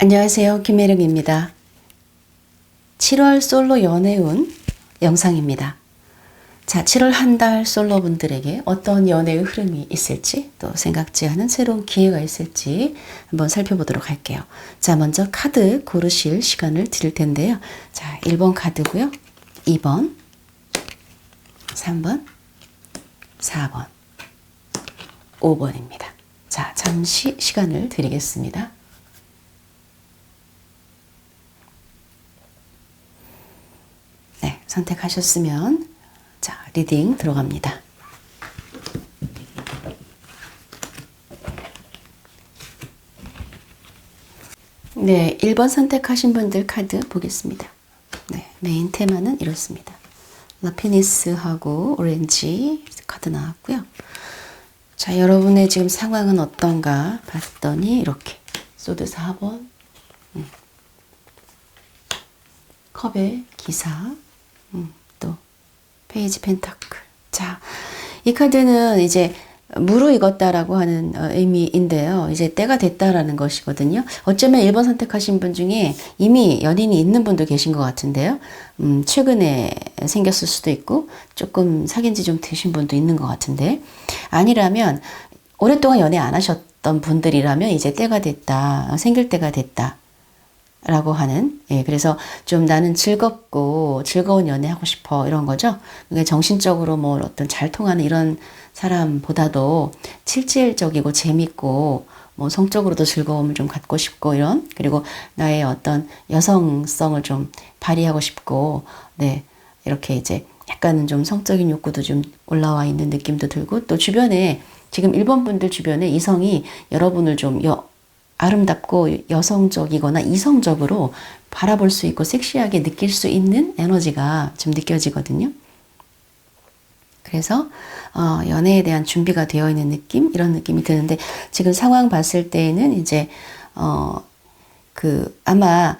안녕하세요. 김혜령입니다. 7월 솔로 연애운 영상입니다. 자, 7월 한 달 솔로분들에게 어떤 연애의 흐름이 있을지, 또 생각지 않은 새로운 기회가 있을지 한번 살펴보도록 할게요. 자, 먼저 카드 고르실 시간을 드릴 텐데요. 자, 1번 카드고요. 2번, 3번, 4번, 5번입니다. 자, 잠시 시간을 드리겠습니다. 네, 선택하셨으면 자, 리딩 들어갑니다. 네, 1번 선택하신 분들 카드 보겠습니다. 네, 메인 테마는 이렇습니다. 라피니스하고 오렌지 카드 나왔고요. 자, 여러분의 지금 상황은 어떤가 봤더니 이렇게 소드 4번, 컵의 기사, 또 페이지 펜타클. 자, 이 카드는 이제 무르익었다라고 하는 의미인데요. 이제 때가 됐다라는 것이거든요. 어쩌면 1번 선택하신 분 중에 이미 연인이 있는 분도 계신 것 같은데요. 최근에 생겼을 수도 있고 조금 사귄 지 좀 되신 분도 있는 것 같은데, 아니라면 오랫동안 연애 안 하셨던 분들이라면 이제 때가 됐다, 생길 때가 됐다 라고 하는, 예, 그래서 좀 나는 즐겁고 즐거운 연애 하고 싶어 이런 거죠. 그러니까 정신적으로 뭐 어떤 잘 통하는 이런 사람보다도 실질적이고 재밌고 뭐 성적으로도 즐거움을 좀 갖고 싶고 이런, 그리고 나의 어떤 여성성을 좀 발휘하고 싶고, 네, 이렇게 이제 약간은 좀 성적인 욕구도 좀 올라와 있는 느낌도 들고, 또 주변에 지금 1번 분들 주변에 이성이 여러분을 좀 아름답고 여성적이거나 이성적으로 바라볼 수 있고 섹시하게 느낄 수 있는 에너지가 좀 느껴지거든요. 그래서 연애에 대한 준비가 되어 있는 느낌, 이런 느낌이 드는데, 지금 상황 봤을 때에는 이제 아마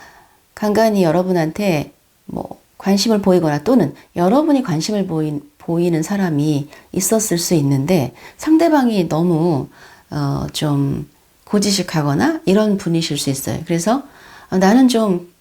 간간히 여러분한테 뭐 관심을 보이거나 또는 여러분이 관심을 보이는 사람이 있었을 수 있는데, 상대방이 너무 좀 고지식하거나 이런 분이실 수 있어요. 그래서 나는 좀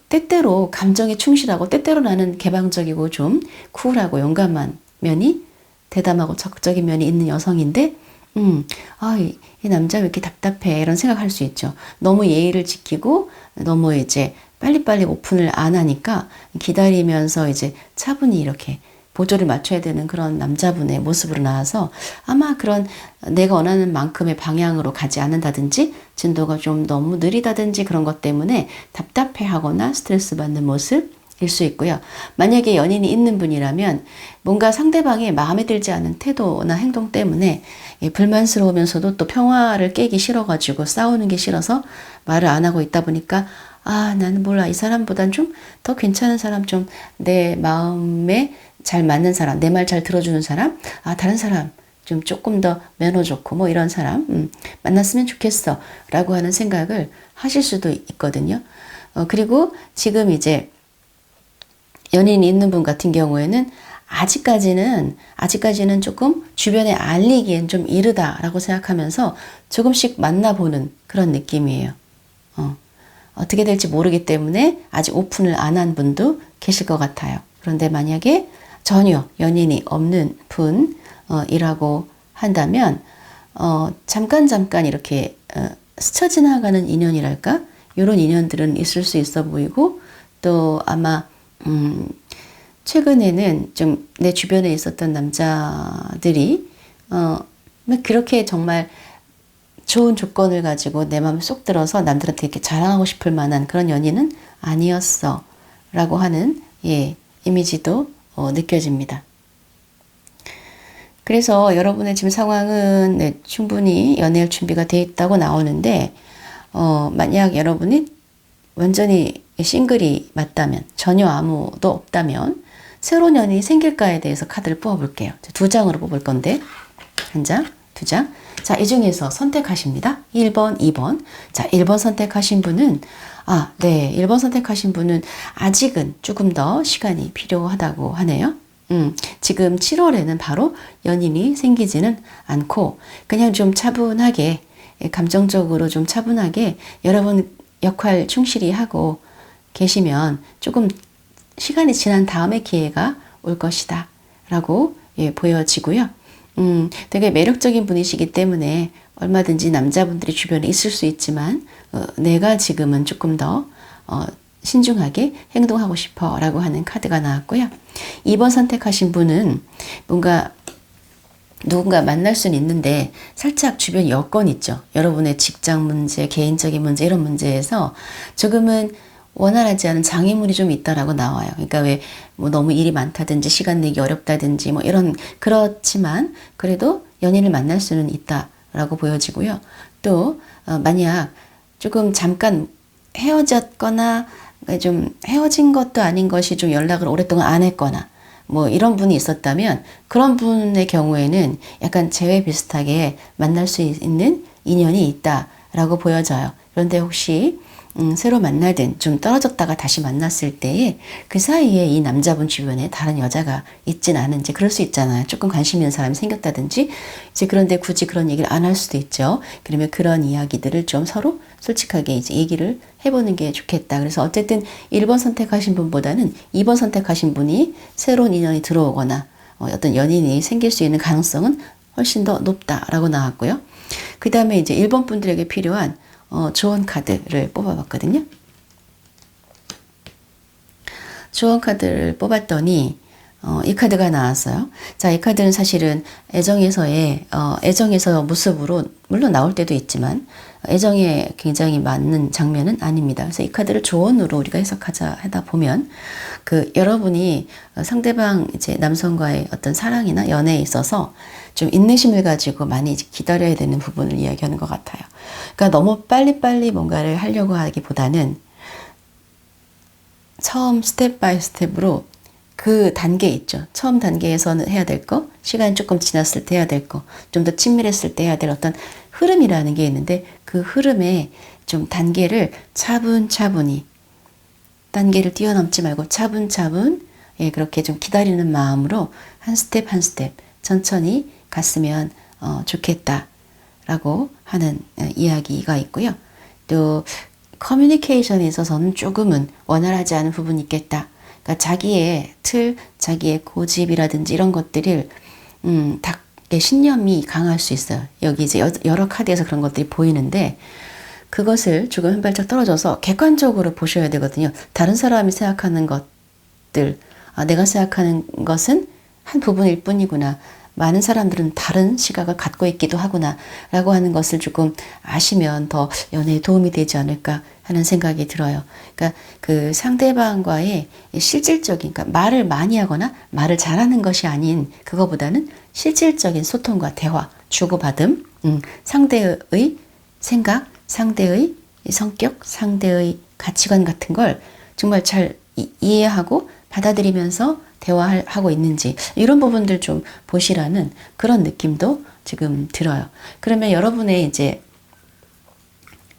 때때로 감정에 충실하고 때때로 나는 개방적이고 좀 쿨하고 용감한 면이, 대담하고 적극적인 면이 있는 여성인데, 이 남자 왜 이렇게 답답해, 이런 생각할 수 있죠. 너무 예의를 지키고 너무 이제 빨리빨리 오픈을 안 하니까 기다리면서 이제 차분히 이렇게 보조를 맞춰야 되는 그런 남자분의 모습으로 나와서 아마 그런 내가 원하는 만큼의 방향으로 가지 않는다든지 진도가 좀 너무 느리다든지 그런 것 때문에 답답해하거나 스트레스 받는 모습일 수 있고요. 만약에 연인이 있는 분이라면 뭔가 상대방의 마음에 들지 않은 태도나 행동 때문에 불만스러우면서도 또 평화를 깨기 싫어가지고 싸우는 게 싫어서 말을 안 하고 있다 보니까, 나는 몰라, 이 사람보단 좀 더 괜찮은 사람, 좀 내 마음에 잘 맞는 사람, 내 말 잘 들어주는 사람, 다른 사람 좀 조금 더 매너 좋고 뭐 이런 사람 만났으면 좋겠어 라고 하는 생각을 하실 수도 있거든요. 그리고 지금 이제 연인이 있는 분 같은 경우에는 아직까지는 조금 주변에 알리기엔 좀 이르다라고 생각하면서 조금씩 만나보는 그런 느낌이에요. 어떻게 될지 모르기 때문에 아직 오픈을 안 한 분도 계실 것 같아요. 그런데 만약에 전혀 연인이 없는 분이라고 한다면 잠깐 이렇게 스쳐 지나가는 인연이랄까? 이런 인연들은 있을 수 있어 보이고, 또 아마 최근에는 좀 내 주변에 있었던 남자들이 그렇게 정말 좋은 조건을 가지고 내 마음에 쏙 들어서 남들한테 이렇게 자랑하고 싶을 만한 그런 연인은 아니었어 라고 하는, 예, 이미지도 느껴집니다. 그래서 여러분의 지금 상황은, 네, 충분히 연애할 준비가 되어 있다고 나오는데, 만약 여러분이 완전히 싱글이 맞다면, 전혀 아무도 없다면 새로운 연인이 생길까에 대해서 카드를 뽑아볼게요. 2장으로 뽑을 건데, 1장, 2장. 자, 이 중에서 선택하십니다. 1번, 2번. 자, 1번 선택하신 분은, 네, 1번 선택하신 분은 아직은 조금 더 시간이 필요하다고 하네요. 지금 7월에는 바로 연인이 생기지는 않고 그냥 좀 차분하게, 감정적으로 좀 차분하게 여러분 역할 충실히 하고 계시면 조금 시간이 지난 다음에 기회가 올 것이다 라고 보여지고요. 되게 매력적인 분이시기 때문에 얼마든지 남자분들이 주변에 있을 수 있지만 내가 지금은 조금 더 신중하게 행동하고 싶어 라고 하는 카드가 나왔고요. 2번 선택하신 분은 뭔가 누군가 만날 수는 있는데 살짝 주변 여건 있죠. 여러분의 직장 문제, 개인적인 문제 이런 문제에서 조금은 원활하지 않은 장애물이 좀 있다라고 나와요. 그러니까 왜 뭐 너무 일이 많다든지 시간 내기 어렵다든지 뭐 이런 그렇지만 그래도 연인을 만날 수는 있다라고 보여지고요. 또 만약 조금 잠깐 헤어졌거나 좀 헤어진 것도 아닌 것이 좀 연락을 오랫동안 안 했거나 뭐 이런 분이 있었다면 그런 분의 경우에는 약간 재회 비슷하게 만날 수 있는 인연이 있다라고 보여져요. 그런데 혹시 새로 만나든 좀 떨어졌다가 다시 만났을 때에 그 사이에 이 남자분 주변에 다른 여자가 있진 않은지 그럴 수 있잖아요. 조금 관심 있는 사람이 생겼다든지 이제 그런데 굳이 그런 얘기를 안 할 수도 있죠. 그러면 그런 이야기들을 좀 서로 솔직하게 이제 얘기를 해보는 게 좋겠다. 그래서 어쨌든 1번 선택하신 분보다는 2번 선택하신 분이 새로운 인연이 들어오거나 어떤 연인이 생길 수 있는 가능성은 훨씬 더 높다라고 나왔고요. 그 다음에 이제 1번 분들에게 필요한 조언 카드를 뽑아봤거든요. 조언 카드를 뽑았더니 이 카드가 나왔어요. 자, 이 카드는 사실은 애정에서 모습으로 물론 나올 때도 있지만 애정에 굉장히 맞는 장면은 아닙니다. 그래서 이 카드를 조언으로 우리가 해석하자 하다 보면 그 여러분이 상대방 이제 남성과의 어떤 사랑이나 연애에 있어서 좀 인내심을 가지고 많이 기다려야 되는 부분을 이야기하는 것 같아요. 그러니까 너무 빨리빨리 뭔가를 하려고 하기보다는 처음 스텝 바이 스텝으로 그 단계 있죠. 처음 단계에서는 해야 될 거, 시간이 조금 지났을 때 해야 될 거, 좀 더 친밀했을 때 해야 될 어떤 흐름이라는 게 있는데 그 흐름에 좀 단계를 차분차분히 단계를 뛰어넘지 말고 차분차분 그렇게 좀 기다리는 마음으로 한 스텝 한 스텝 천천히 갔으면 좋겠다라고 하는 이야기가 있고요. 또 커뮤니케이션에 있어서는 조금은 원활하지 않은 부분이 있겠다. 그러니까 자기의 틀, 자기의 고집이라든지 이런 것들을 신념이 강할 수 있어요. 여기 이제 여러 카드에서 그런 것들이 보이는데 그것을 조금 한 발짝 떨어져서 객관적으로 보셔야 되거든요. 다른 사람이 생각하는 것들, 내가 생각하는 것은 한 부분일 뿐이구나. 많은 사람들은 다른 시각을 갖고 있기도 하구나 라고 하는 것을 조금 아시면 더 연애에 도움이 되지 않을까 하는 생각이 들어요. 그러니까 그 상대방과의 실질적인, 그러니까 말을 많이 하거나 말을 잘하는 것이 아닌 그거보다는 실질적인 소통과 대화, 주고받음, 상대의 생각, 상대의 성격, 상대의 가치관 같은 걸 정말 잘 이해하고 받아들이면서 대화하고 있는지 이런 부분들 좀 보시라는 그런 느낌도 지금 들어요. 그러면 여러분의 이제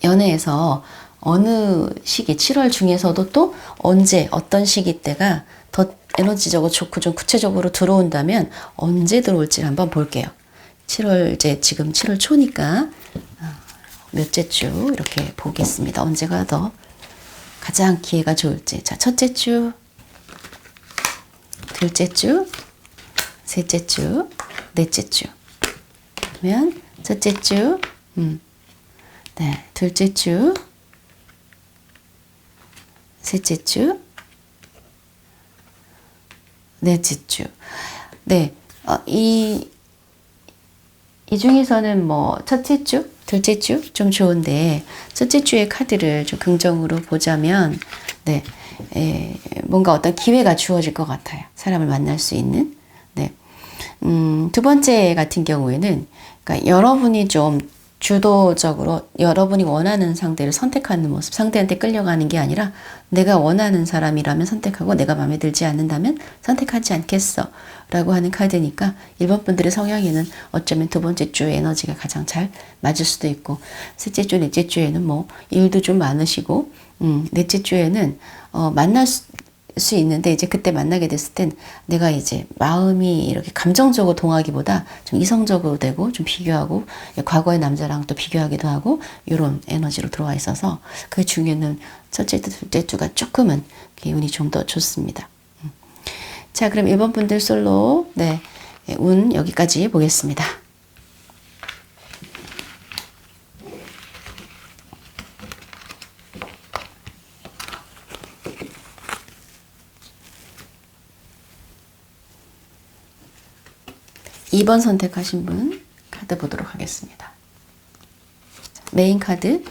연애에서 어느 시기, 7월 중에서도 또 언제 어떤 시기 때가 더 에너지적으로 좋고 좀 구체적으로 들어온다면 언제 들어올지 한번 볼게요. 7월 이제 지금 7월 초니까 몇째 주 이렇게 보겠습니다. 언제가 더 가장 기회가 좋을지. 자, 첫째 주, 둘째 주, 셋째 주, 넷째 주. 그러면 첫째 주, 네, 둘째 주, 셋째 주, 넷째 주. 네, 이 중에서는 뭐 첫째 주, 둘째 주 좀 좋은데 첫째 주의 카드를 좀 긍정으로 보자면 네, 뭔가 어떤 기회가 주어질 것 같아요. 사람을 만날 수 있는. 네, 두 번째 같은 경우에는 그러니까 여러분이 좀 주도적으로 여러분이 원하는 상대를 선택하는 모습, 상대한테 끌려가는 게 아니라 내가 원하는 사람이라면 선택하고 내가 마음에 들지 않는다면 선택하지 않겠어 라고 하는 카드니까 1번 분들의 성향에는 어쩌면 두 번째 주의 에너지가 가장 잘 맞을 수도 있고 셋째 주, 넷째 주에는 뭐 일도 좀 많으시고 넷째 주에는 만날 수 있는데 이제 그때 만나게 됐을 땐 내가 이제 마음이 이렇게 감정적으로 동하기보다 좀 이성적으로 되고 좀 비교하고 과거의 남자랑 또 비교하기도 하고 이런 에너지로 들어와 있어서 그 중에는 첫째 주, 둘째 주가 조금은 기운이 좀 더 좋습니다. 자, 그럼 1번 분들 솔로 네, 운 여기까지 보겠습니다. 이 번 선택하신 분 카드 보도록 하겠습니다. 메인 카드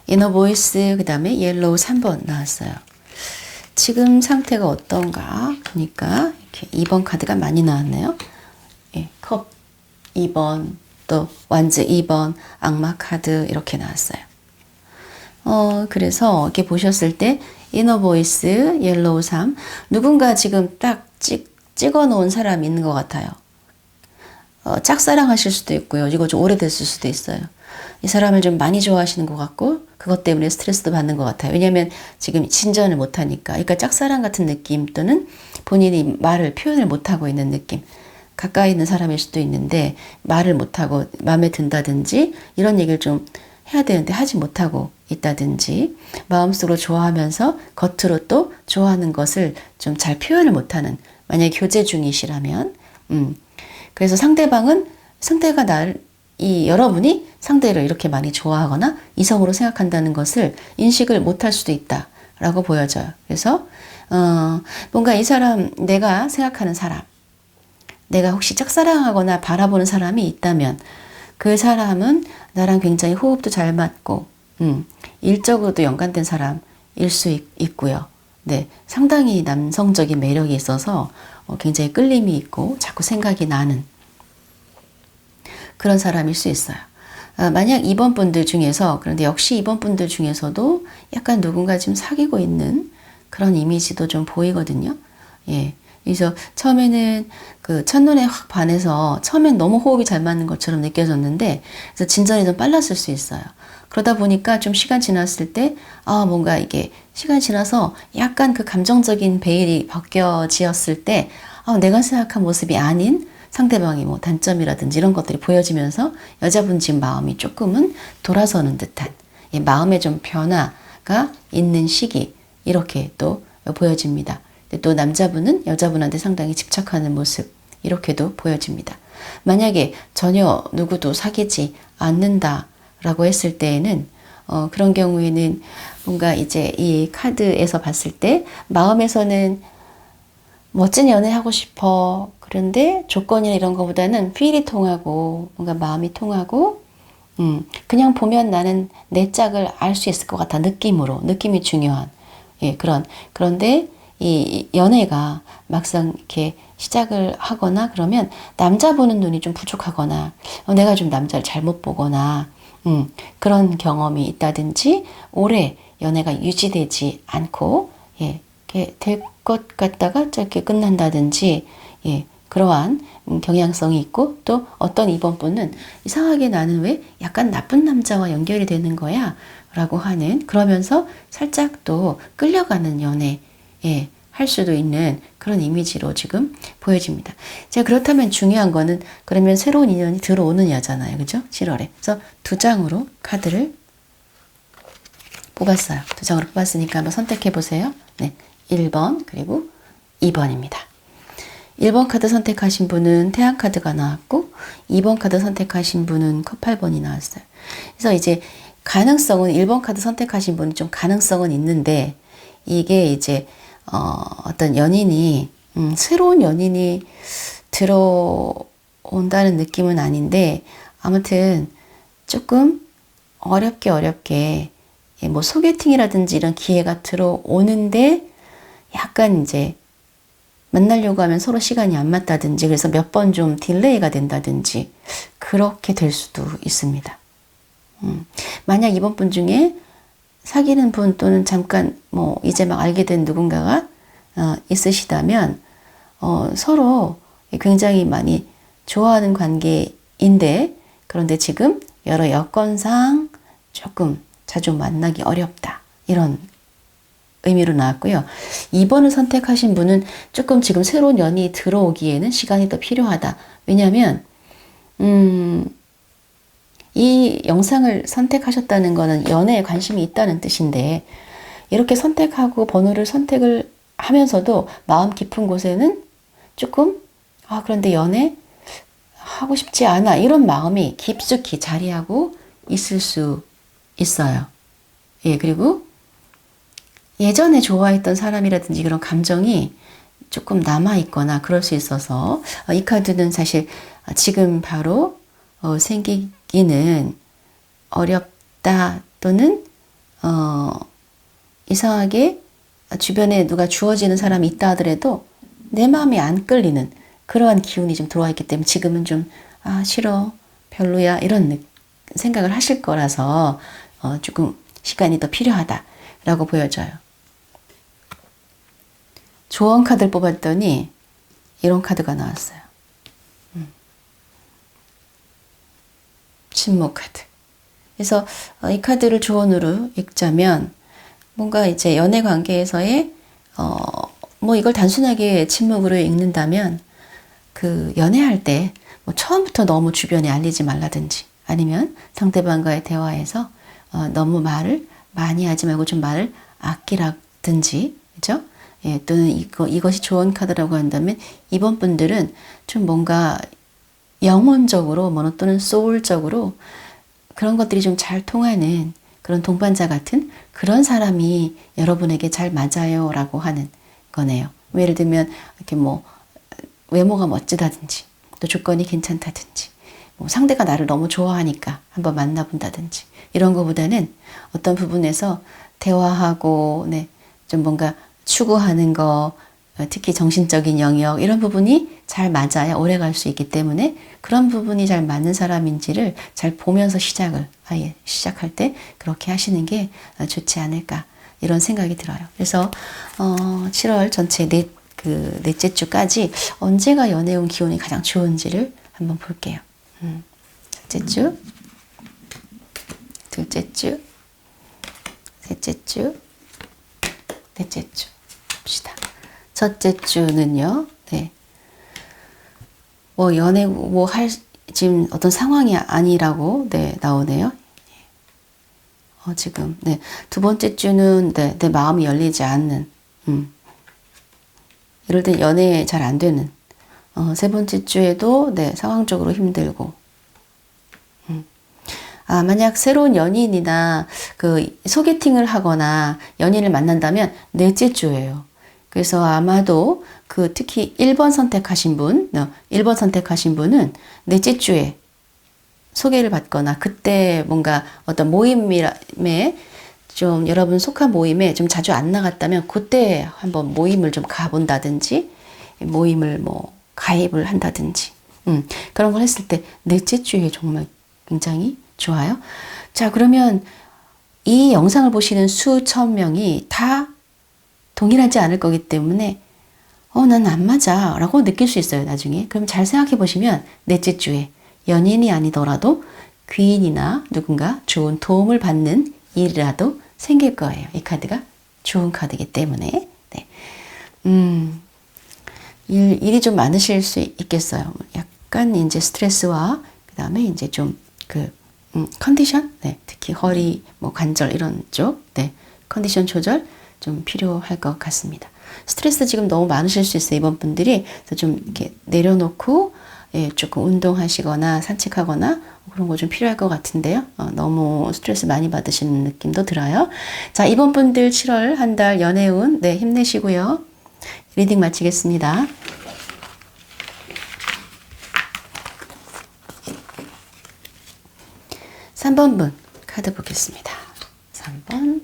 이너 보이스 그 다음에 옐로우 3번 나왔어요. 지금 상태가 어떤가 보니까 이렇게 2번 카드가 많이 나왔네요. 예, 컵 2번 또 완즈 2번 악마 카드 이렇게 나왔어요. 그래서 이렇게 보셨을 때 이너 보이스 옐로우 3 누군가 지금 딱 찍어 놓은 사람이 있는 것 같아요. 짝사랑하실 수도 있고요. 이거 좀 오래됐을 수도 있어요. 이 사람을 좀 많이 좋아하시는 것 같고 그것 때문에 스트레스도 받는 것 같아요. 왜냐하면 지금 진전을 못하니까. 그러니까 짝사랑 같은 느낌 또는 본인이 말을 표현을 못하고 있는 느낌. 가까이 있는 사람일 수도 있는데 말을 못하고 마음에 든다든지 이런 얘기를 좀 해야 되는데 하지 못하고 있다든지 마음속으로 좋아하면서 겉으로 또 좋아하는 것을 좀 잘 표현을 못하는 만약에 교제 중이시라면 그래서 상대가 여러분이 상대를 이렇게 많이 좋아하거나 이성으로 생각한다는 것을 인식을 못할 수도 있다라고 보여져요. 그래서, 뭔가 이 사람, 내가 생각하는 사람, 내가 혹시 짝사랑하거나 바라보는 사람이 있다면 그 사람은 나랑 굉장히 호흡도 잘 맞고, 일적으로도 연관된 사람일 수 있고요. 네, 상당히 남성적인 매력이 있어서 굉장히 끌림이 있고 자꾸 생각이 나는 그런 사람일 수 있어요. 만약 2번 분들 중에서 그런데 역시 2번 분들 중에서도 약간 누군가 지금 사귀고 있는 그런 이미지도 좀 보이거든요. 예. 그래서 처음에는 그 첫눈에 확 반해서 처음엔 너무 호흡이 잘 맞는 것처럼 느껴졌는데 그래서 진전이 좀 빨랐을 수 있어요. 그러다 보니까 좀 시간 지났을 때 뭔가 이게 시간 지나서 약간 그 감정적인 베일이 벗겨지었을 때 내가 생각한 모습이 아닌 상대방이 뭐 단점이라든지 이런 것들이 보여지면서 여자분 지금 마음이 조금은 돌아서는 듯한 마음에 좀 변화가 있는 시기 이렇게 또 보여집니다. 또 남자분은 여자분한테 상당히 집착하는 모습 이렇게도 보여집니다. 만약에 전혀 누구도 사귀지 않는다라고 했을 때에는 그런 경우에는 뭔가 이제 이 카드에서 봤을 때 마음에서는 멋진 연애 하고 싶어. 그런데 조건이나 이런 거보다는 필이 통하고 뭔가 마음이 통하고 그냥 보면 나는 내 짝을 알 수 있을 것 같아. 느낌이 중요한 그런데 이 연애가 막상 이렇게 시작을 하거나 그러면 남자 보는 눈이 좀 부족하거나 내가 좀 남자를 잘못 보거나 그런 경험이 있다든지 오래 연애가 유지되지 않고 될 것 같다가 짧게 끝난다든지 그러한 경향성이 있고 또 어떤 2번 분은 이상하게 나는 왜 약간 나쁜 남자와 연결이 되는 거야 라고 하는 그러면서 살짝 또 끌려가는 연애 할 수도 있는 그런 이미지로 지금 보여집니다. 자, 그렇다면 중요한 거는 그러면 새로운 인연이 들어오느냐잖아요. 그죠? 7월에. 그래서 2장으로 카드를 뽑았어요. 2장으로 뽑았으니까 한번 선택해 보세요. 네. 1번 그리고 2번입니다. 1번 카드 선택하신 분은 태양 카드가 나왔고 2번 카드 선택하신 분은 컵 8번이 나왔어요. 그래서 이제 가능성은 1번 카드 선택하신 분은 좀 가능성은 있는데 이게 이제 어떤 연인이 새로운 연인이 들어온다는 느낌은 아닌데 아무튼 조금 어렵게 뭐 소개팅이라든지 이런 기회가 들어오는데 약간 이제 만나려고 하면 서로 시간이 안 맞다든지 그래서 몇 번 좀 딜레이가 된다든지 그렇게 될 수도 있습니다. 만약 이번 분 중에 사귀는 분 또는 잠깐 뭐 이제 막 알게 된 누군가가 있으시다면 서로 굉장히 많이 좋아하는 관계인데 그런데 지금 여러 여건상 조금 자주 만나기 어렵다 이런 의미로 나왔고요. 2번을 선택하신 분은 조금 지금 새로운 연이 들어오기에는 시간이 더 필요하다. 왜냐하면 이 영상을 선택하셨다는 거는 연애에 관심이 있다는 뜻인데 이렇게 선택하고 번호를 선택을 하면서도 마음 깊은 곳에는 조금 그런데 연애 하고 싶지 않아 이런 마음이 깊숙이 자리하고 있을 수 있어요. 예, 그리고 예전에 좋아했던 사람이라든지 그런 감정이 조금 남아있거나 그럴 수 있어서 이 카드는 사실 지금 바로 생기기는 어렵다 또는 이상하게 주변에 누가 주어지는 사람이 있다 하더라도 내 마음이 안 끌리는 그러한 기운이 좀 들어와 있기 때문에 지금은 좀 싫어 별로야 이런 생각을 하실 거라서 조금 시간이 더 필요하다라고 보여져요. 조언 카드를 뽑았더니 이런 카드가 나왔어요. 침묵 카드. 그래서 이 카드를 조언으로 읽자면 뭔가 이제 연애 관계에서의 뭐 이걸 단순하게 침묵으로 읽는다면 그 연애할 때 뭐 처음부터 너무 주변에 알리지 말라든지 아니면 상대방과의 대화에서 너무 말을 많이 하지 말고 좀 말을 아끼라든지 그죠? 예, 또는 이것이 조언 카드라고 한다면 이번 분들은 좀 뭔가 영혼적으로 또는 소울적으로 그런 것들이 좀 잘 통하는 그런 동반자 같은 그런 사람이 여러분에게 잘 맞아요 라고 하는 거네요. 예를 들면 이렇게 뭐 외모가 멋지다든지 또 조건이 괜찮다든지 뭐 상대가 나를 너무 좋아하니까 한번 만나본다든지 이런 거보다는 어떤 부분에서 대화하고 좀 뭔가 추구하는 거 특히 정신적인 영역 이런 부분이 잘 맞아야 오래 갈 수 있기 때문에 그런 부분이 잘 맞는 사람인지를 잘 보면서 시작할 때 그렇게 하시는 게 좋지 않을까 이런 생각이 들어요. 그래서 7월 전체 넷째 주까지 언제가 연애운 기운이 가장 좋은지를 한번 볼게요. 첫째 주, 둘째 주, 셋째 주, 넷째 주 봅시다. 첫째 주는요, 뭐 연애 뭐 지금 어떤 상황이 아니라고 나오네요. 지금 두 번째 주는 내 마음이 열리지 않는 이럴 때 연애 잘 안 되는 세 번째 주에도 상황적으로 힘들고 만약 새로운 연인이나 그 소개팅을 하거나 연인을 만난다면 넷째 주예요. 그래서 아마도 특히 1번 선택하신 분은 넷째 주에 소개를 받거나 그때 뭔가 어떤 모임에 좀 여러분 속한 모임에 좀 자주 안 나갔다면 그때 한번 모임을 좀 가본다든지 모임을 뭐 가입을 한다든지 그런 걸 했을 때 넷째 주에 정말 굉장히 좋아요. 자, 그러면 이 영상을 보시는 수천 명이 다 동일하지 않을 거기 때문에 난 안 맞아 라고 느낄 수 있어요, 나중에. 그럼 잘 생각해 보시면 넷째 주에 연인이 아니더라도 귀인이나 누군가 좋은 도움을 받는 일이라도 생길 거예요. 이 카드가 좋은 카드이기 때문에. 일이 좀 많으실 수 있겠어요. 약간 이제 스트레스와 그 다음에 이제 좀 컨디션, 특히 허리, 뭐 관절 이런 쪽, 컨디션 조절 좀 필요할 것 같습니다. 스트레스 지금 너무 많으실 수 있어요. 이번 분들이. 그래서 좀 이렇게 내려놓고 조금 운동하시거나 산책하거나 그런 거 좀 필요할 것 같은데요. 너무 스트레스 많이 받으시는 느낌도 들어요. 자, 이번 분들 7월 한 달 연애운 힘내시고요. 리딩 마치겠습니다. 삼 번 분 카드 보겠습니다. 3번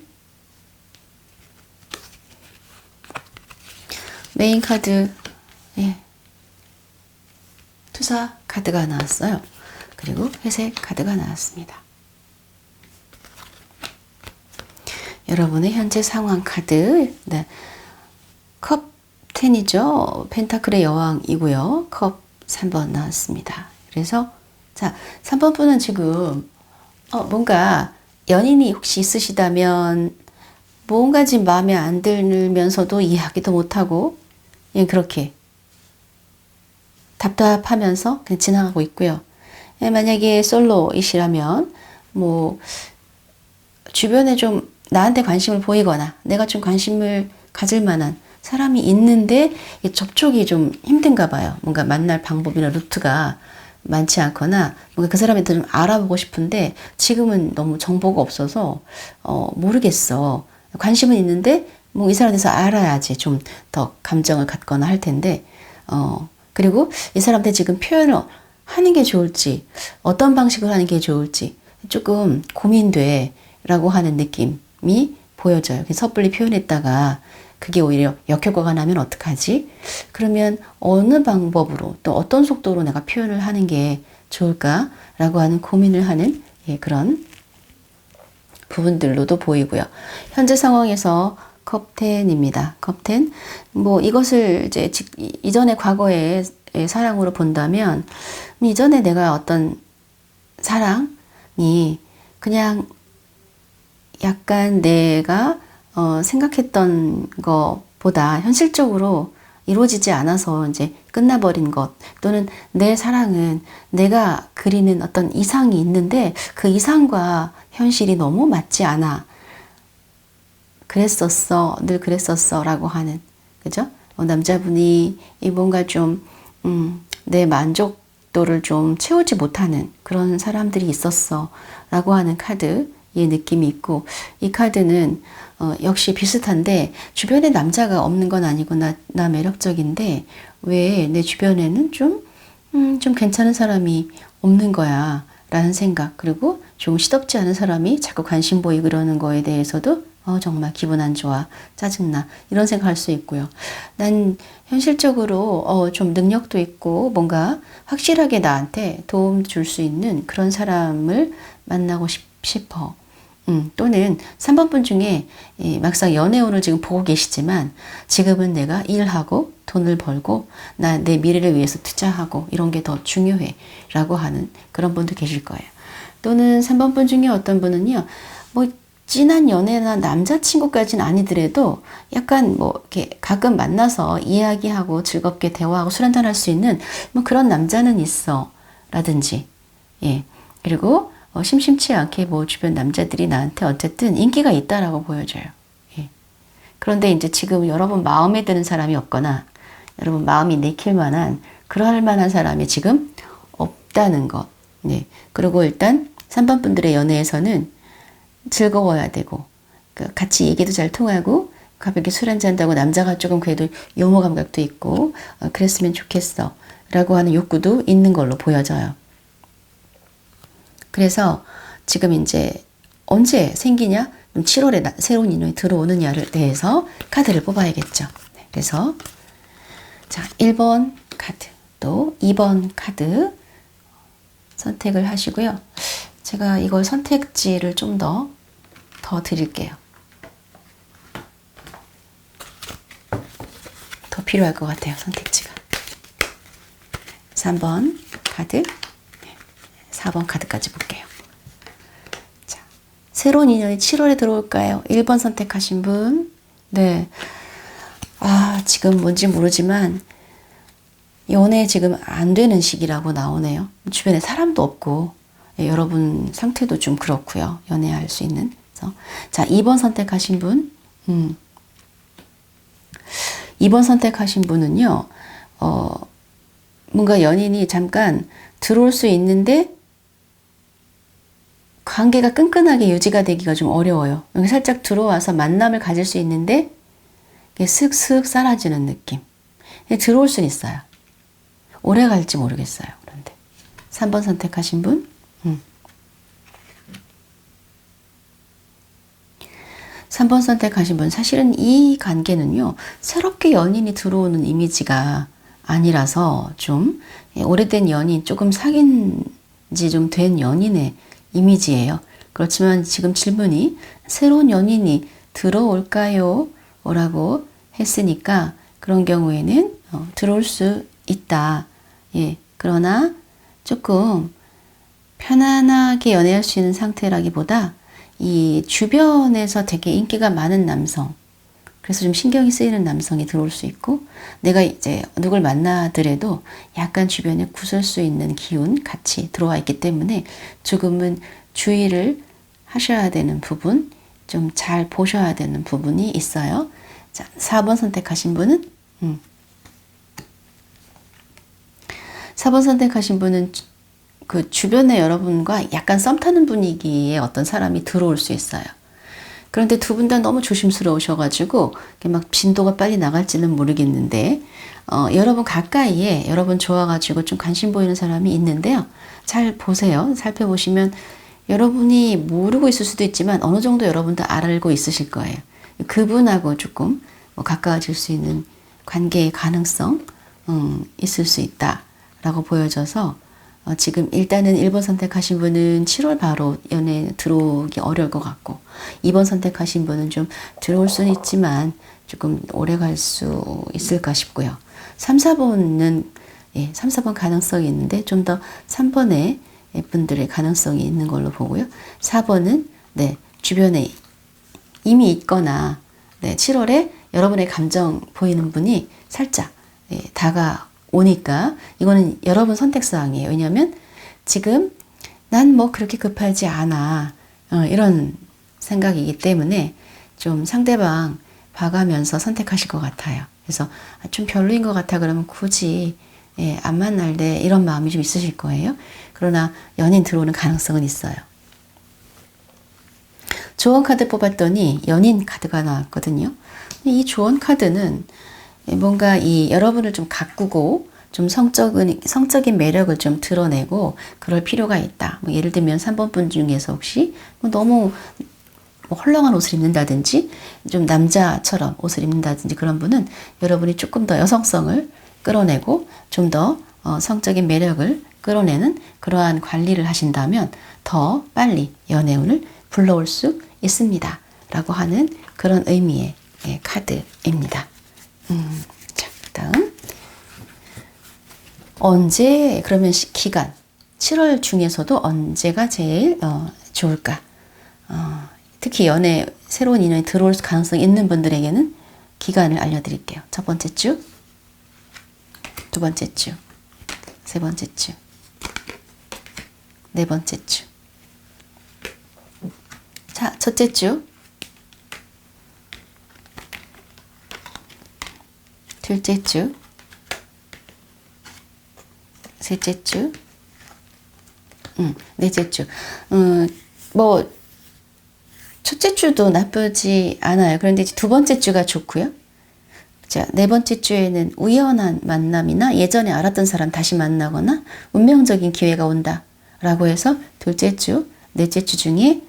메인 카드 투사 카드가 나왔어요. 그리고 회색 카드가 나왔습니다. 여러분의 현재 상황 카드 컵 10이죠. 펜타클의 여왕이고요. 컵 3번 나왔습니다. 그래서 자 3번 분은 지금 뭔가 연인이 혹시 있으시다면 뭔가 지금 마음에 안 들면서도 이해하기도 못하고, 예, 그렇게 답답하면서 그냥 지나가고 있고요. 예, 만약에 솔로이시라면, 뭐, 주변에 좀 나한테 관심을 보이거나, 내가 좀 관심을 가질 만한 사람이 있는데, 접촉이 좀 힘든가 봐요. 뭔가 만날 방법이나 루트가 많지 않거나, 뭔가 그 사람에 대해서 좀 알아보고 싶은데, 지금은 너무 정보가 없어서, 모르겠어. 관심은 있는데, 뭐 이 사람에 대해서 알아야지 좀 더 감정을 갖거나 할 텐데, 그리고 이 사람한테 지금 표현을 하는 게 좋을지, 어떤 방식으로 하는 게 좋을지, 조금 고민돼. 라고 하는 느낌이 보여져요. 섣불리 표현했다가 그게 오히려 역효과가 나면 어떡하지? 그러면 어느 방법으로 또 어떤 속도로 내가 표현을 하는 게 좋을까라고 하는 고민을 하는 그런 부분들로도 보이고요. 현재 상황에서 컵10입니다. 컵10. 뭐 이것을 이제 이전의 과거의 사랑으로 본다면 이전에 내가 어떤 사랑이 그냥 약간 내가 생각했던 것보다 현실적으로 이루어지지 않아서 이제 끝나버린 것, 또는 내 사랑은 내가 그리는 어떤 이상이 있는데 그 이상과 현실이 너무 맞지 않아. 그랬었어, 늘 그랬었어 라고 하는, 그죠? 남자분이 뭔가 좀 내 만족도를 좀 채우지 못하는 그런 사람들이 있었어 라고 하는 카드 의 느낌이 있고, 이 카드는 역시 비슷한데 주변에 남자가 없는 건 아니고 나 매력적인데 왜 내 주변에는 좀 괜찮은 사람이 없는 거야 라는 생각, 그리고 좀 시덥지 않은 사람이 자꾸 관심 보이고 그러는 거에 대해서도 정말 기분 안 좋아, 짜증나, 이런 생각할 수 있고요. 난 현실적으로 좀 능력도 있고 뭔가 확실하게 나한테 도움 줄 수 있는 그런 사람을 만나고 싶어. 또는 3번 분 중에 막상 연애운을 지금 보고 계시지만 지금은 내가 일하고 돈을 벌고 내 미래를 위해서 투자하고 이런 게 더 중요해 라고 하는 그런 분도 계실 거예요. 또는 3번 분 중에 어떤 분은요, 뭐 진한 연애나 남자친구까지는 아니더라도 약간 뭐 이렇게 가끔 만나서 이야기하고 즐겁게 대화하고 술 한잔 할 수 있는 뭐 그런 남자는 있어 라든지, 예. 그리고 심심치 않게 뭐 주변 남자들이 나한테 어쨌든 인기가 있다라고 보여져요. 예. 그런데 이제 지금 여러분 마음에 드는 사람이 없거나 여러분 마음이 내킬 만한 그럴 만한 사람이 지금 없다는 것. 네. 그리고 일단 3번 분들의 연애에서는 즐거워야 되고 같이 얘기도 잘 통하고 가볍게 술 한잔 한다고 남자가 조금 그래도幽默감각도 있고 그랬으면 좋겠어 라고 하는 욕구도 있는 걸로 보여져요. 그래서 지금 이제 언제 생기냐? 7월에 새로운 인연이 들어오느냐를 대해서 카드를 뽑아야겠죠. 그래서 자, 1번 카드 또 2번 카드 선택을 하시고요. 제가 이걸 선택지를 좀 더 드릴게요. 더 필요할 것 같아요, 선택지가. 3번 카드, 4번 카드까지 볼게요. 자, 새로운 인연이 7월에 들어올까요? 1번 선택하신 분. 네. 지금 뭔지 모르지만 연애 지금 안 되는 시기라고 나오네요. 주변에 사람도 없고 여러분 상태도 좀 그렇고요. 연애할 수 있는. 그래서 자, 2번 선택하신 분. 2번 선택하신 분은요. 뭔가 연인이 잠깐 들어올 수 있는데 관계가 끈끈하게 유지가 되기가 좀 어려워요. 여기 살짝 들어와서 만남을 가질 수 있는데 슥슥 사라지는 느낌. 들어올 수는 있어요. 오래 갈지 모르겠어요. 그런데 3번 선택하신 분. 3번 선택하신 분, 사실은 이 관계는요, 새롭게 연인이 들어오는 이미지가 아니라서 좀 오래된 연인, 조금 사귄 지 좀 된 연인의 이미지예요. 그렇지만 지금 질문이 새로운 연인이 들어올까요? 라고 했으니까 그런 경우에는 들어올 수 있다. 예, 그러나 조금 편안하게 연애할 수 있는 상태라기보다 이 주변에서 되게 인기가 많은 남성, 그래서 좀 신경이 쓰이는 남성이 들어올 수 있고, 내가 이제 누굴 만나더라도 약간 주변에 구설 수 있는 기운 같이 들어와 있기 때문에 조금은 주의를 하셔야 되는 부분, 좀 잘 보셔야 되는 부분이 있어요. 자, 4번 선택하신 분은 4번 선택하신 분은 그 주변에 여러분과 약간 썸 타는 분위기에 어떤 사람이 들어올 수 있어요. 그런데 두 분 다 너무 조심스러우셔가지고 막 진도가 빨리 나갈지는 모르겠는데 여러분 가까이에 여러분 좋아가지고 좀 관심 보이는 사람이 있는데요. 잘 보세요. 살펴보시면 여러분이 모르고 있을 수도 있지만 어느 정도 여러분도 알고 있으실 거예요. 그분하고 조금 가까워질 수 있는 관계의 가능성 있을 수 있다라고 보여져서 지금 일단은 1번 선택하신 분은 7월 바로 연애 들어오기 어려울 것 같고 2번 선택하신 분은 좀 들어올 수는 있지만 조금 오래 갈 수 있을까 싶고요. 3, 4번은 3, 4번 가능성이 있는데 좀 더 3번의 분들의 가능성이 있는 걸로 보고요. 4번은 주변에 이미 있거나 7월에 여러분의 감정 보이는 분이 살짝 다가오니까 이거는 여러분 선택사항이에요. 왜냐하면 지금 난 뭐 그렇게 급하지 않아 이런 생각이기 때문에 좀 상대방 봐가면서 선택하실 것 같아요. 그래서 좀 별로인 것 같아 그러면 굳이 안 만날래 이런 마음이 좀 있으실 거예요. 그러나 연인 들어오는 가능성은 있어요. 조언 카드 뽑았더니 연인 카드가 나왔거든요. 이 조언 카드는 뭔가 이 여러분을 좀 가꾸고 좀 성적인 매력을 좀 드러내고 그럴 필요가 있다. 뭐 예를 들면 3번 분 중에서 혹시 너무 헐렁한 옷을 입는다든지 좀 남자처럼 옷을 입는다든지 그런 분은 여러분이 조금 더 여성성을 끌어내고 좀 더 성적인 매력을 끌어내는 그러한 관리를 하신다면 더 빨리 연애운을 불러올 수 있습니다. 라고 하는 그런 의미의 카드입니다. 자, 다음. 언제, 그러면 기간. 7월 중에서도 언제가 제일 좋을까? 특히 새로운 인연이 들어올 가능성이 있는 분들에게는 기간을 알려드릴게요. 첫 번째 주, 두 번째 주, 세 번째 주, 네 번째 주. 자, 첫째 주, 둘째 주, 셋째 주, 넷째 주. 첫째 주도 나쁘지 않아요. 그런데 이제 두 번째 주가 좋고요. 자, 네 번째 주에는 우연한 만남이나 예전에 알았던 사람 다시 만나거나 운명적인 기회가 온다. 라고 해서 둘째 주, 넷째 주 중에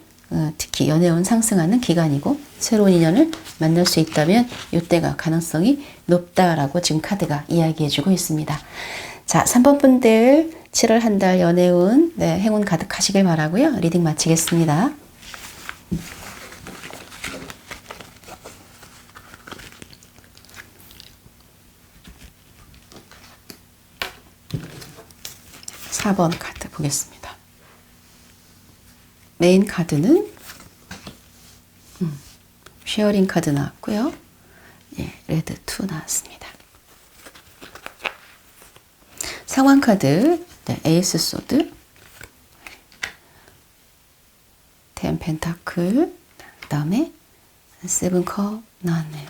특히 연애운 상승하는 기간이고 새로운 인연을 만날 수 있다면 이때가 가능성이 높다라고 지금 카드가 이야기해주고 있습니다. 자, 3번 분들 7월 한 달 연애운 행운 가득하시길 바라고요. 리딩 마치겠습니다. 사 번 카드 보겠습니다. 메인 카드는 쉐어링 카드 나왔고요. 레드 2 나왔습니다. 상황 카드 에이스 소드, 10 펜타클, 그 다음에 7 컵 나왔네요.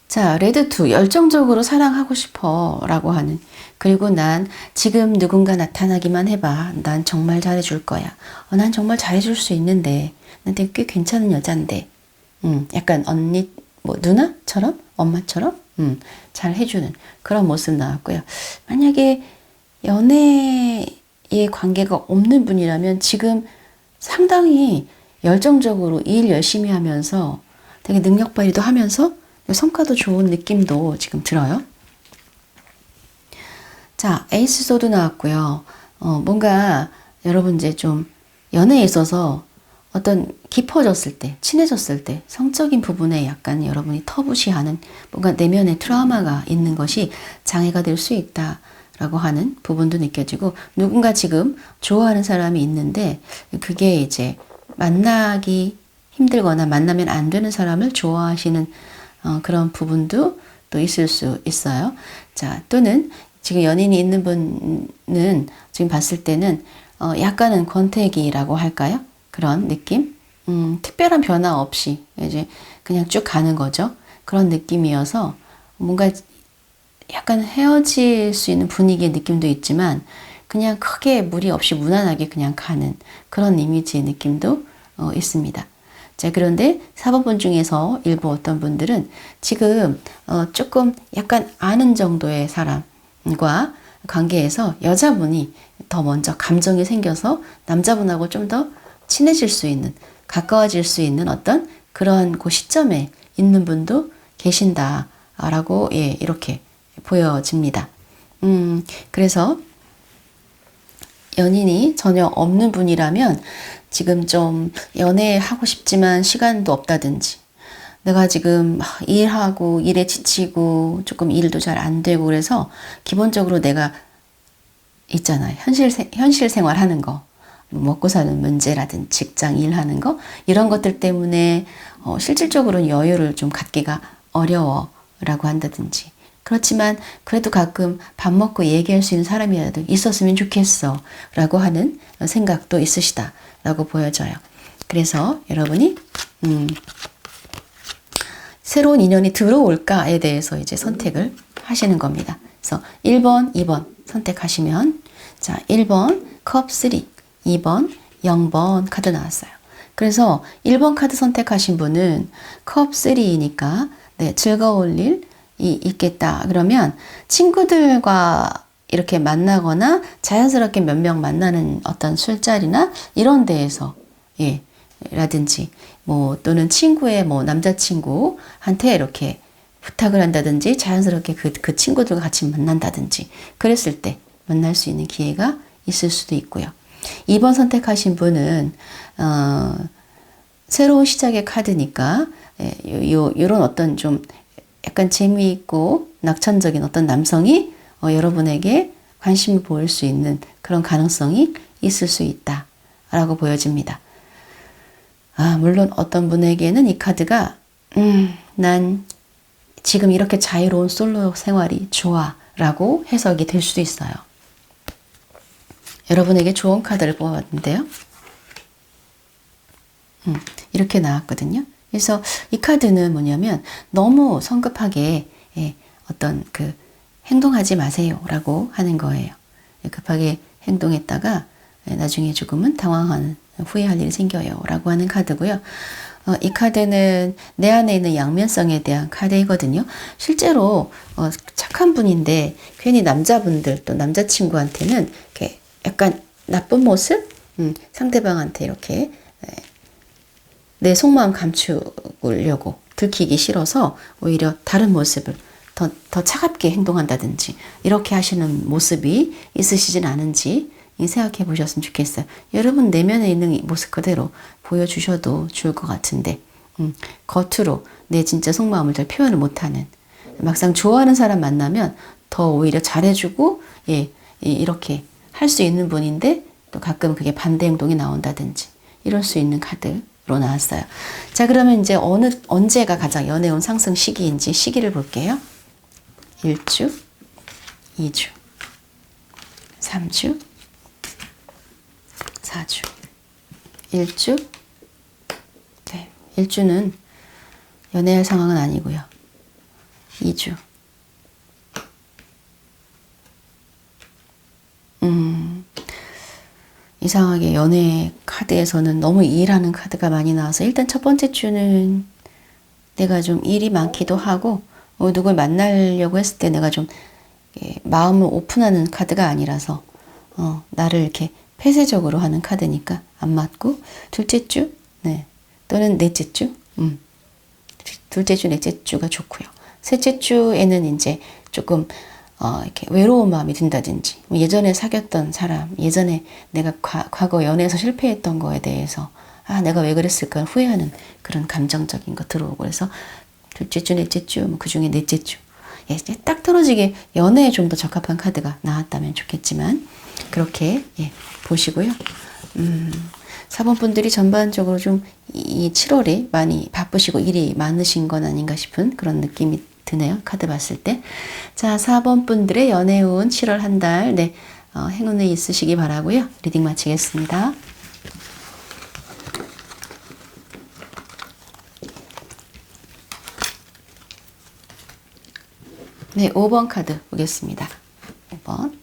자, 레드 2 열정적으로 사랑하고 싶어 라고 하는, 그리고 난 지금 누군가 나타나기만 해봐. 난 정말 잘해줄 거야. 난 정말 잘해줄 수 있는데 나한테 꽤 괜찮은 여잔데 약간 언니 누나처럼 엄마처럼 잘 해주는 그런 모습 나왔고요. 만약에 연애의 관계가 없는 분이라면 지금 상당히 열정적으로 일 열심히 하면서 되게 능력 발휘도 하면서 성과도 좋은 느낌도 지금 들어요. 자, 에이스 소드 나왔고요. 뭔가 여러분 이제 좀 연애에 있어서 어떤 깊어졌을 때, 친해졌을 때 성적인 부분에 약간 여러분이 터부시하는 뭔가 내면의 트라우마가 있는 것이 장애가 될 수 있다라고 라고 하는 부분도 느껴지고, 누군가 지금 좋아하는 사람이 있는데 그게 이제 만나기 힘들거나 만나면 안 되는 사람을 좋아하시는 그런 부분도 또 있을 수 있어요. 자, 또는 지금 연인이 있는 분은 지금 봤을 때는 약간은 권태기라고 할까요? 그런 느낌? 특별한 변화 없이 이제 그냥 쭉 가는 거죠. 그런 느낌이어서 뭔가 약간 헤어질 수 있는 분위기의 느낌도 있지만 그냥 크게 무리 없이 무난하게 그냥 가는 그런 이미지의 느낌도 있습니다. 자, 그런데 4번분 중에서 일부 어떤 분들은 지금 조금 약간 아는 정도의 사람과 관계에서 여자분이 더 먼저 감정이 생겨서 남자분하고 좀 더 친해질 수 있는, 가까워질 수 있는 어떤 그런 그 시점에 있는 분도 계신다라고 이렇게 보여집니다. 그래서 연인이 전혀 없는 분이라면 지금 좀 연애하고 싶지만 시간도 없다든지, 내가 지금 일하고 일에 지치고 조금 일도 잘 안 되고 그래서 기본적으로 내가 있잖아요. 현실 생활하는 거, 먹고 사는 문제라든지 직장 일하는 거, 이런 것들 때문에 실질적으로는 여유를 좀 갖기가 어려워라고 한다든지, 그렇지만 그래도 가끔 밥 먹고 얘기할 수 있는 사람이라도 있었으면 좋겠어 라고 하는 생각도 있으시다 라고 보여져요. 그래서 여러분이 새로운 인연이 들어올까에 대해서 이제 선택을 하시는 겁니다. 그래서 1번, 2번 선택하시면, 자, 1번 컵 3, 2번 0번 카드 나왔어요. 그래서 1번 카드 선택하신 분은 컵 3이니까 네, 즐거울 일이 있겠다. 그러면 친구들과 이렇게 만나거나 자연스럽게 몇 명 만나는 어떤 술자리나 이런 데에서 라든지 뭐 또는 친구의 뭐 남자친구한테 이렇게 부탁을 한다든지 자연스럽게 그 친구들과 같이 만난다든지 그랬을 때 만날 수 있는 기회가 있을 수도 있고요. 2번 선택하신 분은 새로운 시작의 카드니까 요런 어떤 좀 약간 재미있고 낙천적인 어떤 남성이 여러분에게 관심을 보일 수 있는 그런 가능성이 있을 수 있다 라고 보여집니다. 물론 어떤 분에게는 이 카드가 난 지금 이렇게 자유로운 솔로 생활이 좋아 라고 해석이 될 수도 있어요. 여러분에게 좋은 카드를 뽑아봤는데요. 이렇게 나왔거든요. 그래서 이 카드는 뭐냐면 너무 성급하게 어떤 그 행동하지 마세요 라고 하는 거예요. 급하게 행동했다가 나중에 조금은 당황하는, 후회할 일이 생겨요 라고 하는 카드고요. 이 카드는 내 안에 있는 양면성에 대한 카드이거든요. 실제로 착한 분인데 괜히 남자분들 또 남자친구한테는 이렇게 약간 나쁜 모습? 상대방한테 이렇게 내 속마음 감추려고 들키기 싫어서 오히려 다른 모습을 더 차갑게 행동한다든지 이렇게 하시는 모습이 있으시진 않은지 생각해 보셨으면 좋겠어요. 여러분 내면에 있는 모습 그대로 보여주셔도 좋을 것 같은데 겉으로 내 진짜 속마음을 잘 표현을 못하는, 막상 좋아하는 사람 만나면 더 오히려 잘해주고 이렇게 할 수 있는 분인데 또 가끔 그게 반대 행동이 나온다든지 이럴 수 있는 카드로 나왔어요. 자, 그러면 이제 언제가 가장 연애운 상승 시기인지 시기를 볼게요. 1주, 2주, 3주, 4주, 1주. 네, 1주는 연애할 상황은 아니고요. 2주. 이상하게 연애 카드에서는 너무 일하는 카드가 많이 나와서 일단 첫 번째 주는 내가 좀 일이 많기도 하고 누굴 만나려고 했을 때 내가 좀 마음을 오픈하는 카드가 아니라서 나를 이렇게 폐쇄적으로 하는 카드니까 안 맞고, 둘째 주, 네, 또는 넷째 주, 둘째 주, 넷째 주가 좋고요. 셋째 주에는 이제 조금 이렇게 외로운 마음이 든다든지, 예전에 사귀었던 사람, 예전에 내가 과거 연애에서 실패했던 거에 대해서 내가 왜 그랬을까 후회하는 그런 감정적인 거 들어오고, 그래서 둘째 주, 넷째 주, 그 중에 넷째 주, 예, 딱 떨어지게 연애에 좀 더 적합한 카드가 나왔다면 좋겠지만 그렇게 예, 보시고요. 4번 분들이 전반적으로 좀 이 7월에 많이 바쁘시고 일이 많으신 건 아닌가 싶은 그런 느낌이 드네요. 카드 봤을 때. 자, 4번 분들의 연애운 7월 한 달, 네, 행운이 있으시기 바라고요. 리딩 마치겠습니다. 네, 5번 카드 보겠습니다. 5번.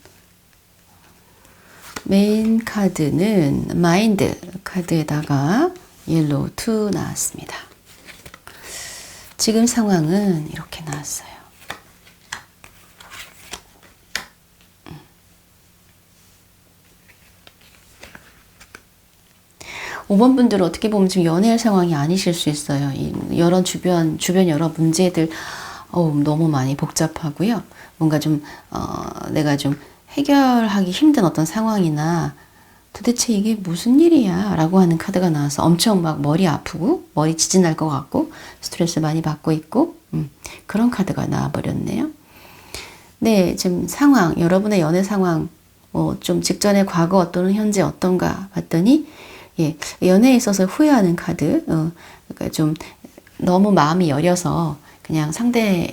메인 카드는 마인드 카드에다가 옐로우 2 나왔습니다. 지금 상황은 이렇게 나왔어요. 5번 분들은 어떻게 보면 지금 연애할 상황이 아니실 수 있어요. 여러 주변 여러 문제들 너무 많이 복잡하고요. 뭔가 좀 내가 좀 해결하기 힘든 어떤 상황이나 도대체 이게 무슨 일이야 라고 하는 카드가 나와서 엄청 막 머리 아프고 머리 지진날 것 같고 스트레스 많이 받고 있고 그런 카드가 나와버렸네요. 네, 지금 상황, 여러분의 연애 상황 좀 직전의 과거 또는 현재 어떤가 봤더니 예, 연애에 있어서 후회하는 카드 그러니까 좀 너무 마음이 여려서 그냥 상대의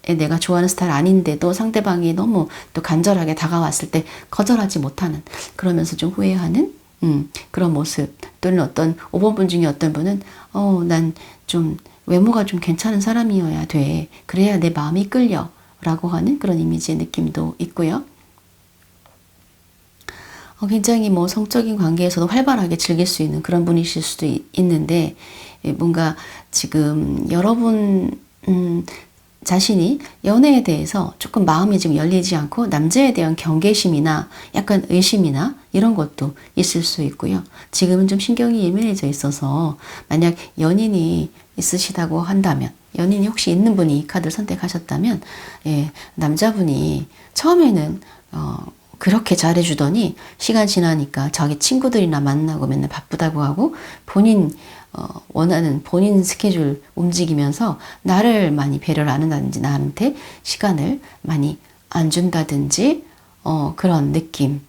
내가 좋아하는 스타일 아닌데도 상대방이 너무 또 간절하게 다가왔을 때 거절하지 못하는 그러면서 좀 후회하는 그런 모습 또는 어떤 5번 분 중에 어떤 분은 난 좀 외모가 좀 괜찮은 사람이어야 돼. 그래야 내 마음이 끌려 라고 하는 그런 이미지의 느낌도 있고요. 굉장히 뭐 성적인 관계에서도 활발하게 즐길 수 있는 그런 분이실 수도 있는데 뭔가 지금 여러분 자신이 연애에 대해서 조금 마음이 지금 열리지 않고 남자에 대한 경계심이나 약간 의심이나 이런 것도 있을 수 있고요. 지금은 좀 신경이 예민해져 있어서 만약 연인이 있으시다고 한다면 연인이 혹시 있는 분이 이 카드를 선택하셨다면 예, 남자분이 처음에는 그렇게 잘해주더니 시간 지나니까 자기 친구들이나 만나고 맨날 바쁘다고 하고 본인 원하는 본인 스케줄 움직이면서 나를 많이 배려를 안 한다든지 나한테 시간을 많이 안 준다든지 그런 느낌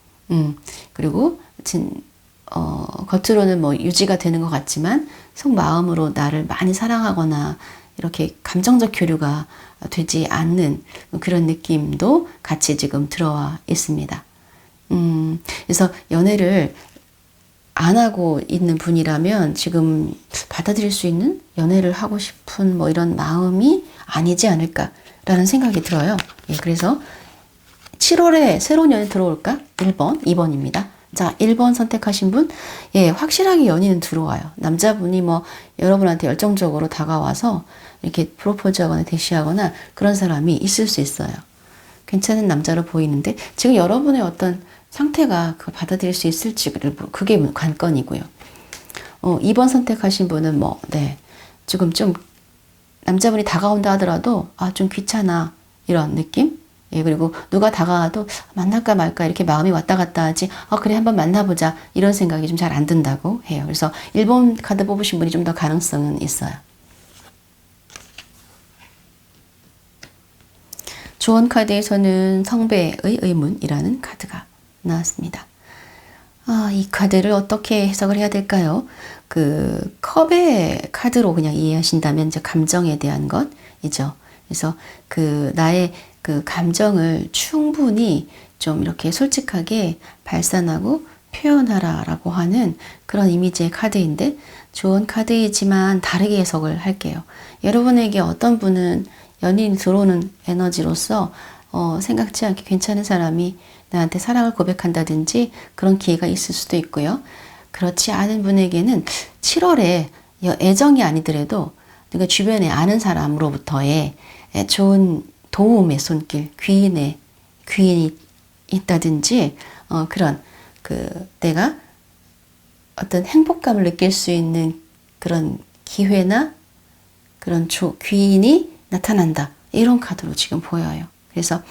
그리고 겉으로는 뭐 유지가 되는 것 같지만 속마음으로 나를 많이 사랑하거나 이렇게 감정적 교류가 되지 않는 그런 느낌도 같이 지금 들어와 있습니다. 그래서 연애를 안 하고 있는 분이라면 지금 받아들일 수 있는 연애를 하고 싶은 뭐 이런 마음이 아니지 않을까라는 생각이 들어요. 예, 그래서 7월에 새로운 연애 들어올까? 1번, 2번입니다. 자, 1번 선택하신 분, 예, 확실하게 연인은 들어와요. 남자분이 뭐 여러분한테 열정적으로 다가와서 이렇게 프로포즈하거나 대시하거나 그런 사람이 있을 수 있어요. 괜찮은 남자로 보이는데 지금 여러분의 어떤 상태가 그걸 받아들일 수 있을지를 그게 관건이고요. 2번 선택하신 분은 뭐, 네, 지금 좀 남자분이 다가온다 하더라도 좀 귀찮아 이런 느낌? 예, 그리고 누가 다가와도 만날까 말까 이렇게 마음이 왔다 갔다 하지 그래 한번 만나보자 이런 생각이 좀 잘 안 든다고 해요. 그래서 1번 카드 뽑으신 분이 좀 더 가능성은 있어요. 조언 카드에서는 성배의 의문이라는 카드가 나왔습니다. 이 카드를 어떻게 해석을 해야 될까요? 그 컵의 카드로 그냥 이해하신다면 이제 감정에 대한 것이죠. 그래서 그 나의 그 감정을 충분히 좀 이렇게 솔직하게 발산하고 표현하라라고 하는 그런 이미지의 카드인데 좋은 카드이지만 다르게 해석을 할게요. 여러분에게 어떤 분은 연인이 들어오는 에너지로서 생각지 않게 괜찮은 사람이 나한테 사랑을 고백한다든지 그런 기회가 있을 수도 있고요. 그렇지 않은 분에게는 7월에 애정이 아니더라도 그러니까 주변에 아는 사람으로부터의 좋은 도움의 손길, 귀인이 있다든지 그런 내가 어떤 행복감을 느낄 수 있는 그런 기회나 그런 귀인이 나타난다. 이런 카드로 지금 보여요. 그래서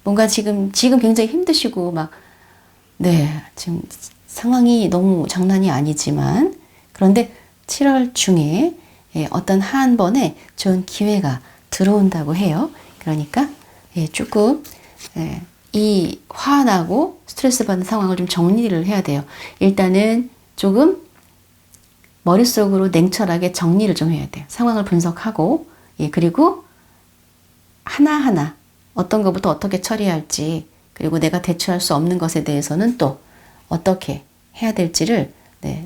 뭔가 지금 굉장히 힘드시고 지금 상황이 너무 장난이 아니지만 그런데 7월 중에 어떤 한 번에 좋은 기회가 들어온다고 해요. 그러니까 예, 조금 이 화나고 스트레스 받는 상황을 좀 정리를 해야 돼요. 일단은 조금 머릿속으로 냉철하게 정리를 좀 해야 돼요. 상황을 분석하고 그리고 하나하나 어떤 것부터 어떻게 처리할지, 그리고 내가 대처할 수 없는 것에 대해서는 또 어떻게 해야 될지를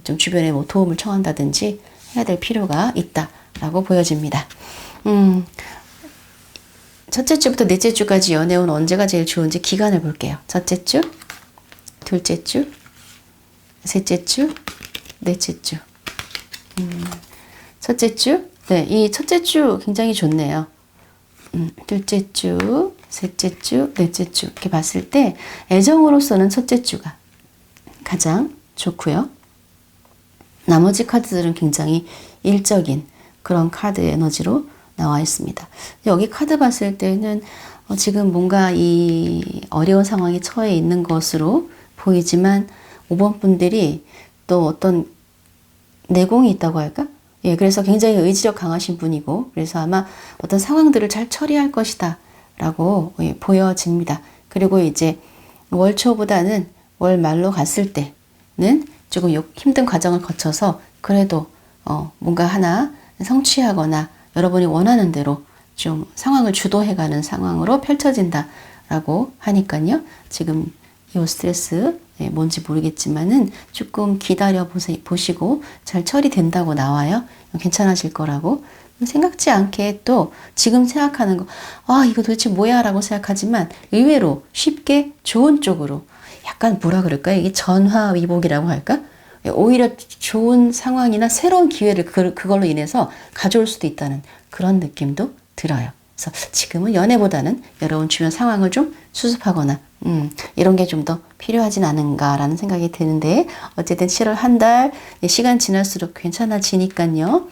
좀 주변에 뭐 도움을 청한다든지 해야 될 필요가 있다라고 보여집니다. 첫째 주부터 넷째 주까지 연애운 언제가 제일 좋은지 기간을 볼게요. 첫째 주, 둘째 주, 셋째 주, 넷째 주. 첫째 주, 이 첫째 주 굉장히 좋네요. 둘째 주, 셋째 주, 넷째 주 이렇게 봤을 때 애정으로서는 첫째 주가 가장 좋고요. 나머지 카드들은 굉장히 일적인 그런 카드 에너지로 나와 있습니다. 여기 카드 봤을 때는 지금 뭔가 이 어려운 상황에 처해 있는 것으로 보이지만 5번 분들이 또 어떤 내공이 있다고 할까? 그래서 굉장히 의지력 강하신 분이고, 그래서 아마 어떤 상황들을 잘 처리할 것이다 라고 보여집니다. 그리고 이제 월 초보다는 월 말로 갔을 때는 조금 힘든 과정을 거쳐서 그래도 뭔가 하나 성취하거나 여러분이 원하는 대로 좀 상황을 주도해가는 상황으로 펼쳐진다라고 하니까요. 지금 이 스트레스 뭔지 모르겠지만은 조금 기다려 보시고 잘 처리된다고 나와요. 괜찮아질 거라고. 생각지 않게 또 지금 생각하는 거, 이거 도대체 뭐야 라고 생각하지만 의외로 쉽게 좋은 쪽으로 약간 뭐라 그럴까요? 이게 전화위복이라고 할까? 오히려 좋은 상황이나 새로운 기회를 그걸로 인해서 가져올 수도 있다는 그런 느낌도 들어요. 그래서 지금은 연애보다는 여러분 주변 상황을 좀 수습하거나 이런 게 좀 더 필요하진 않은가라는 생각이 드는데, 어쨌든 7월 한 달 시간 지날수록 괜찮아지니까요.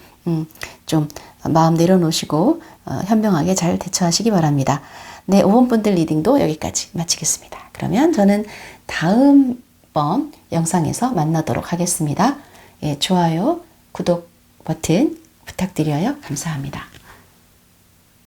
좀 마음 내려놓으시고 현명하게 잘 대처하시기 바랍니다. 네, 5번 분들 리딩도 여기까지 마치겠습니다. 그러면 저는 다음번 영상에서 만나도록 하겠습니다. 좋아요, 구독 버튼 부탁드려요. 감사합니다.